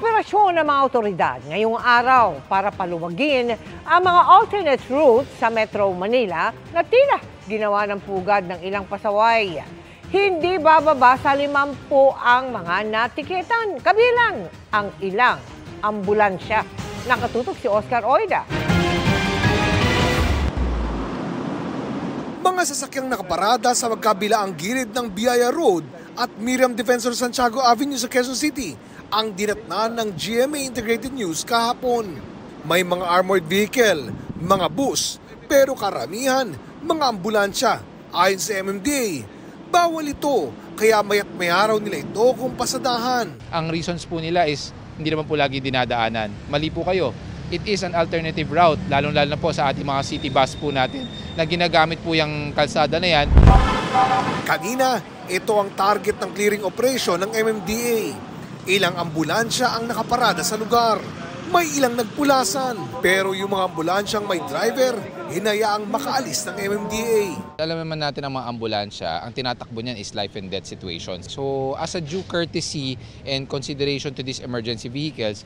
Nag-operasyon ng mga otoridad ngayong araw para paluwagin ang mga alternate routes sa Metro Manila na tila ginawa ng pugad ng ilang pasaway. Hindi bababa sa 50 ang mga natikitan, kabilang ang ilang ambulansya. Nakatutok si Oscar Oida. Mga sasakyang nakaparada sa magkabilaang gilid ng Biaya Road at Miriam Defensor Santiago Avenue sa Quezon City ang dinatnan ng GMA Integrated News kahapon. May mga armored vehicle, mga bus, pero karamihan mga ambulansya. Ayon sa MMDA, bawal ito, kaya maya't may araw nila ito kung pasadahan. Ang reasons po nila is hindi naman po lagi dinadaanan. Mali po kayo. It is an alternative route, lalong-lalo na po sa ating mga city bus po natin na ginagamit po yung kalsada na yan. Kanina, ito ang target ng clearing operation ng MMDA. Ilang ambulansya ang nakaparada sa lugar. May ilang nagpulasan, pero yung mga ambulansyang may driver, hinayaang makaalis ng MMDA. Alam naman natin ang mga ambulansya, ang tinatakbo niyan is life and death situations. So as a due courtesy and consideration to these emergency vehicles,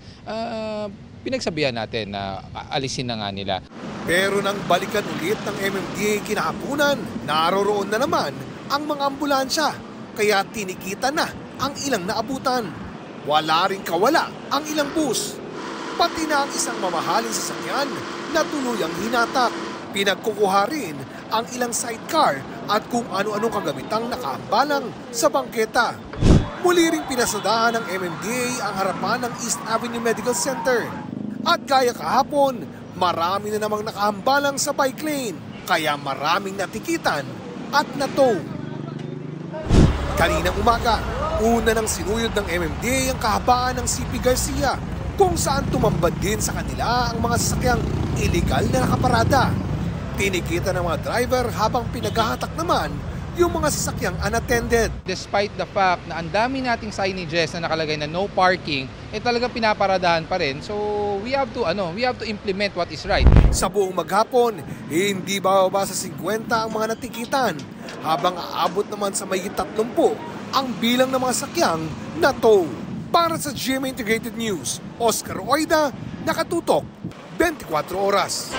pinagsabihan natin na alisin na nga nila. Pero nang balikan ulit ng MMDA kinahapunan, naroroon na naman ang mga ambulansya, kaya tinikita na ang ilang naabutan. Wala ring kawala ang ilang bus. Pati na ang isang mamahaling sasakyan na tuluyang hinatak. Pinagkukuha rin ang ilang sidecar at kung ano-anong kagamitang nakaambalang sa bangketa. Muli ring pinasadahan ng MMDA ang harapan ng East Avenue Medical Center. At gaya kahapon, marami na namang nakahambalang sa bike lane, kaya maraming natikitan at natow. Kaninang umaga, una nang sinuyod ng MMDA ang kahabaan ng CP Garcia, kung saan tumambad din sa kanila ang mga sasakyang iligal na nakaparada. Tinikita ng mga driver habang pinaghahatak naman yung mga sasakyang unattended. Despite the fact na ang dami nating signages na nakalagay na no parking, talagang pinaparadahan pa rin. So we have to implement what is right. Sa buong maghapon, hindi bababa sa 50 ang mga natikitan, habang aabot naman sa mahigit 30 ang bilang ng mga sakyang na tow. Para sa GMA Integrated News, Oscar Oida, nakatutok 24 oras.